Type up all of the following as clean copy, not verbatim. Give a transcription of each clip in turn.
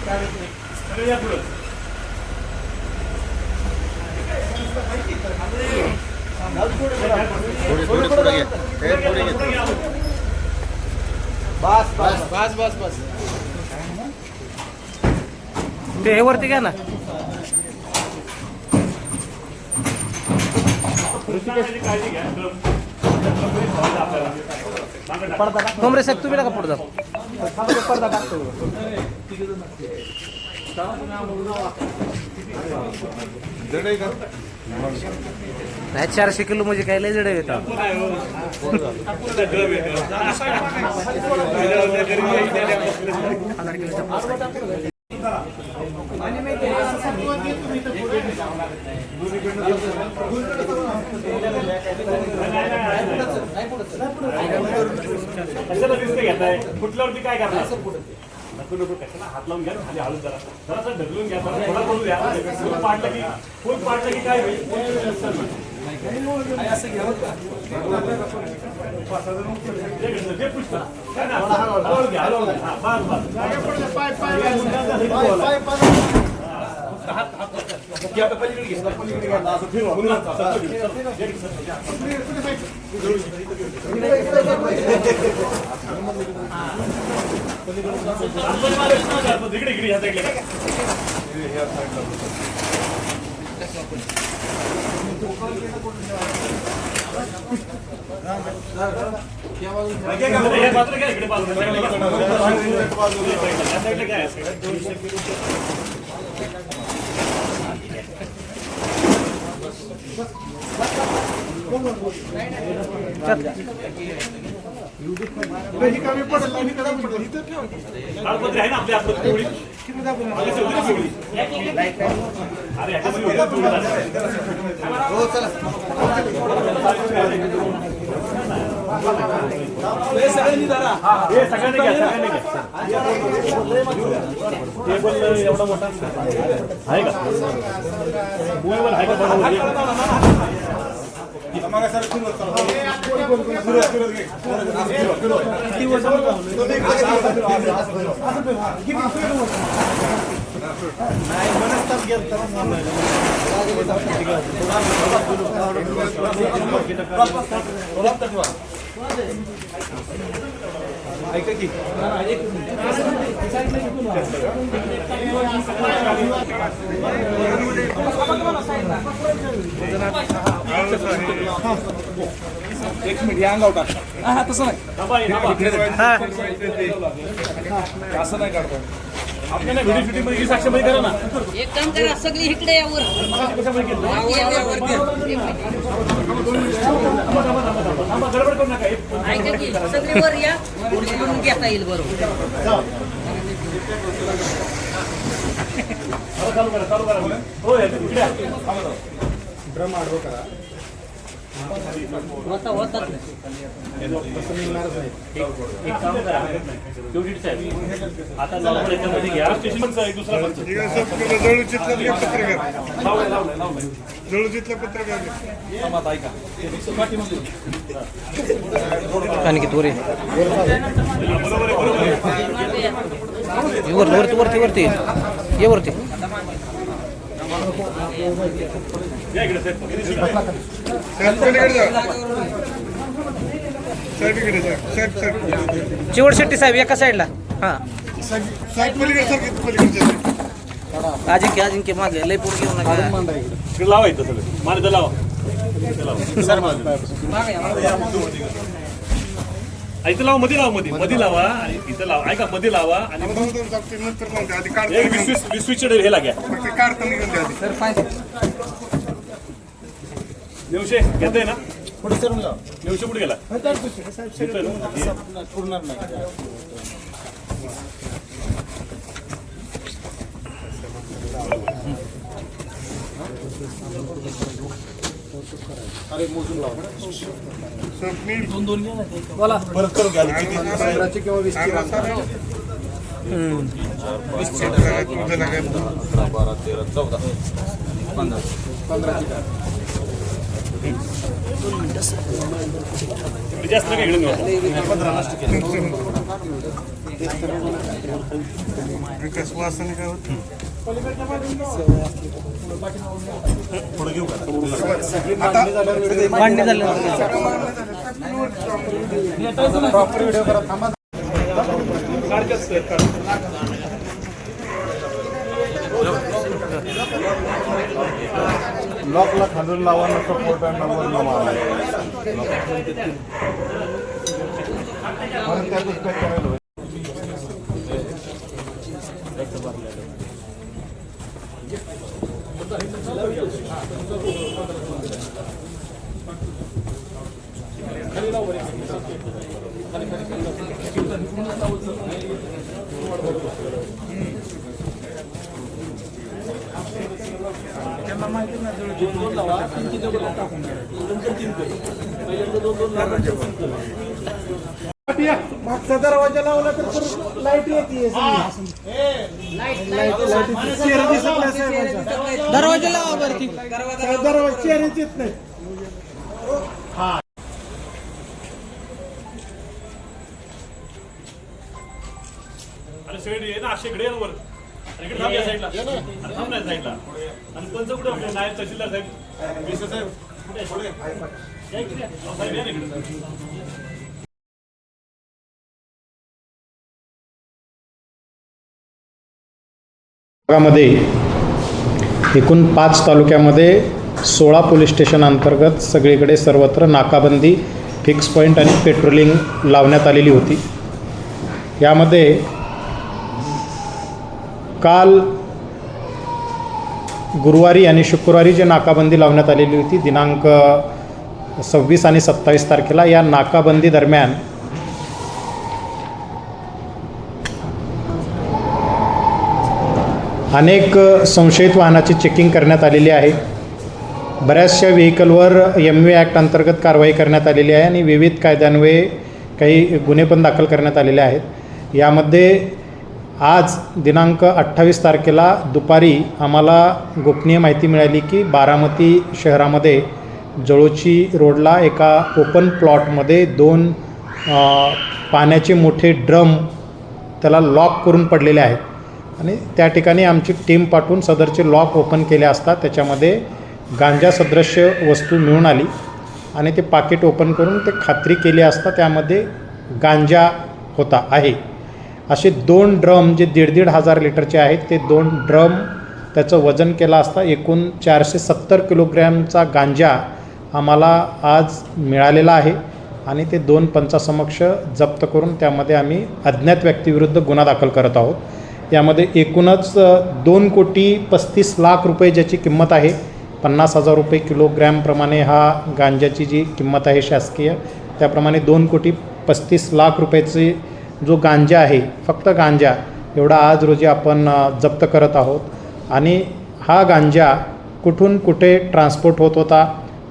बस बस बस बस बस ते हे वरती घ्या ना. कमरे साहेब तुम्ही नका पुढे जा. पडदा टाकतो. नाही 400 किलो म्हणजे काय लय जड येतात. कुठल्यावरती काय करणार नको नको कशाला हात लावून घ्या खाली हलून जरा जरासं ढकलून घ्या थोडा बोलू द्या पाडलं की काय होईल असं घ्या जे पुष्टा काय ना हलवून घ्या बस हात आता पलीकडे घ्या पलीकडे घ्या असं फिरवा इकडे इकडे ह्या साईडला कमी पडेल आहे ना आपल्या सगळ्यांनी एवढा मोठा आहे का मोबाईल आहे का ऐका की एक मिनिट या अंगावर टाक हा तसं नाही असं नाही काढतो आपल्याला व्हिडिओ शूटिंग मध्ये साक्षीमध्ये करा ना एक काम करा सगळी इकडे यावर गडबड करू नका ऐका की सगळी वर या म्हणून घेता येईल बरोबर चालू करा हो इकडे ड्रम आडवं करा होता होता एक काम करा क्युरिटी साहेब आता नॉर्मल याच्यामध्ये घ्या स्टेशनचा एक दुसरा पंच जळूजीतलं पत्रकार ऐका आणखी तोरे वरती वरती वरती ये वरती चिवड शेट्टी साहेब एका साईडला हा अजिंक्य अजिंक्य मागे लय पुढे घेऊन लावा इथं सगळं माझं लावा इथं लावा मध्ये लावा मध्ये लावा आणि इथं लावा ऐका मध्ये लावा आणि विश्वीचे हे लाग्या नेवशे घेतय ना पुढे चढून लावा नेवशे पुढे गेला पूर्ण नाही अरे मोजून लावा दोन घ्या ना बोला परत करून घ्या किंवा 20 12 13 14 15 15 जास्त काय इकडे मांडणी झाल्यानंतर लॉकला खांदून लावा ना सपोर्ट आणि नंबर न मारा म्हणून त्यातच काय करायला होईल. मागचा दरवाजा लावला तर लाईट येते. दरवाजा लावा वरती. दरवाजा चेहरेच येत नाही. आणि सगळे ये ना असे इकडे वर इकडे थांब या साईडला थांब नाही साईडला आणि पंच कुठे आपले नायब तहसीलदार साहेब मिस्टर साहेब कुठे या इकडे या. साहेब या ना इकडे. भागामध्ये एकूण 5 तालुक्यामध्ये 16 पोलीस स्टेशन अंतर्गत सगळीकडे सर्वत्र नाकाबंदी, फिक्स पॉईंट आणि पेट्रोलिंग लावण्यात आलेली होती. यामध्ये काल गुरुवारी आणि शुक्रवारी जे नाकाबंदी लावण्यात आलेली होती दिनांक 26 आणि 27 तारखेला, या नाकाबंदी दरम्यान अनेक संशयित वाहनाची चेकिंग करण्यात आलेली आहे. बऱ्याचशा व्हेकलवर MV ॲक्ट अंतर्गत कारवाई करण्यात आलेली आहे आणि विविध कायद्यान्वये काही गुन्हे पण दाखल करण्यात आलेले आहेत. यामध्ये आज दिनांक 28 तारखेला दुपारी आम्हाला गोपनीय माहिती मिळाली की बारामती शहरामध्ये जळोची रोडला एका ओपन प्लॉटमध्ये 2 पाण्याचे मोठे ड्रम त्याला लॉक करून पडलेले आहेत आणि त्या ठिकाणी आमची टीम पाठवून सदरचे लॉक ओपन केले असता त्याच्यामध्ये गांजा सदृश्य वस्तू मिळून आली आणि ते पाकिट ओपन करून ते खात्री केली असता त्यामध्ये गांजा होता आहे. असे 2 ड्रम जे 1.5 हजार लिटरचे आहेत ते 2 ड्रम त्याचं वजन केलं असता एकूण 470 किलोग्रॅमचा गांजा आम्हाला आज मिळालेला आहे आणि ते 2 पंचासमक्ष जप्त करून त्यामध्ये आम्ही अज्ञात व्यक्तीविरुद्ध गुन्हा दाखल करत आहोत. यामध्ये एकूणच 2,35,00,000 रुपये ज्याची किंमत आहे. 50,000 रुपये किलोग्रॅमप्रमाणे हा गांजाची जी किंमत आहे शासकीय, त्याप्रमाणे 2,35,00,000 रुपयाची जो गांजा आहे, फक्त गांजा एवढा आज रोजी आपण जप्त करत आहोत. आणि हा गांजा कुठून कुठे ट्रान्सपोर्ट होत होता,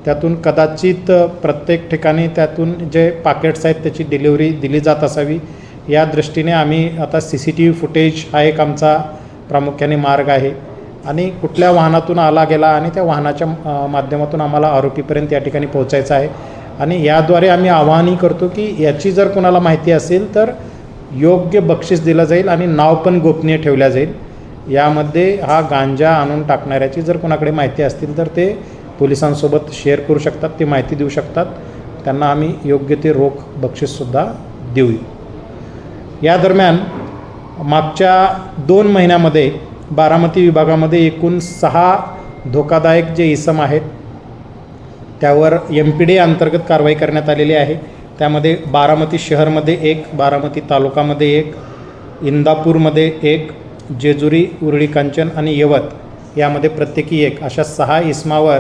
त्यातून कदाचित प्रत्येक ठिकाणी त्यातून जे पॅकेट्स आहेत त्याची डिलिव्हरी दिली जात असावी. या दृष्टीने आम्ही आता CCTV फुटेज हा एक आमचा प्रामुख्याने मार्ग आहे आणि कुठल्या वाहनातून आला गेला आणि त्या वाहनाच्या माध्यमातून आम्हाला आरोपीपर्यंत या ठिकाणी पोहोचायचं आहे. आणि याद्वारे आम्ही आवाहनही करतो की याची जर कोणाला माहिती असेल तर योग्य बक्षीस दिलं जाईल आणि नाव पण गोपनीय ठेवल्या जाईल. यामध्ये हा गांजा आणून टाकणाऱ्याची जर कोणाकडे माहिती असतील तर ते पोलिसांसोबत शेअर करू शकतात, ती माहिती देऊ शकतात. त्यांना आम्ही योग्य ते रोख बक्षीससुद्धा देऊ. या दरम्यान मागच्या 2 महिन्यामध्ये बारामती विभागामध्ये एकूण 6 धोकादायक जे इसम आहेत त्यावर MPDA अंतर्गत कारवाई करण्यात आलेली आहे. त्यामध्ये बारामती शहरमध्ये 1, बारामती तालुकामध्ये 1, इंदापूरमध्ये 1, जेजुरी, उरळी कांचन आणि यवत यामध्ये प्रत्येकी 1 अशा 6 इसमावर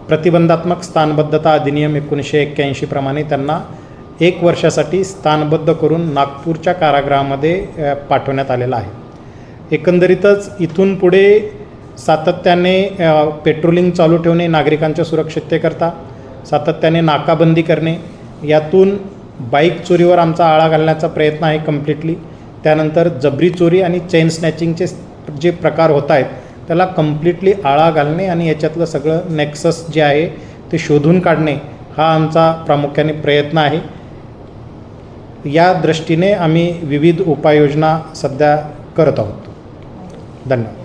प्रतिबंधात्मक स्थानबद्धता अधिनियम 1981 प्रमाणे त्यांना 1 वर्षासाठी स्थानबद्ध करून नागपूरच्या कारागृहामध्ये पाठवण्यात आलेला आहे. एकंदरीतच इथून पुढे सातत्याने पेट्रोलिंग चालू ठेवणे, नागरिकांच्या सुरक्षिततेकरता सातत्याने नाकाबंदी करणे, यातून बाईक चोरीवर आमचा आळा घालण्याचा प्रयत्न आहे कम्प्लिटली. त्यानंतर जबरी चोरी आणि चेन स्नॅचिंगचे जे प्रकार होत आहेत त्याला कम्प्लिटली आळा घालणे आणि याच्यातलं सगळं नेक्सस जे आहे ते शोधून काढणे हा आमचा प्रामुख्याने प्रयत्न आहे. या दृष्टीने आम्ही विविध उपाययोजना सध्या करत आहोत. धन्यवाद.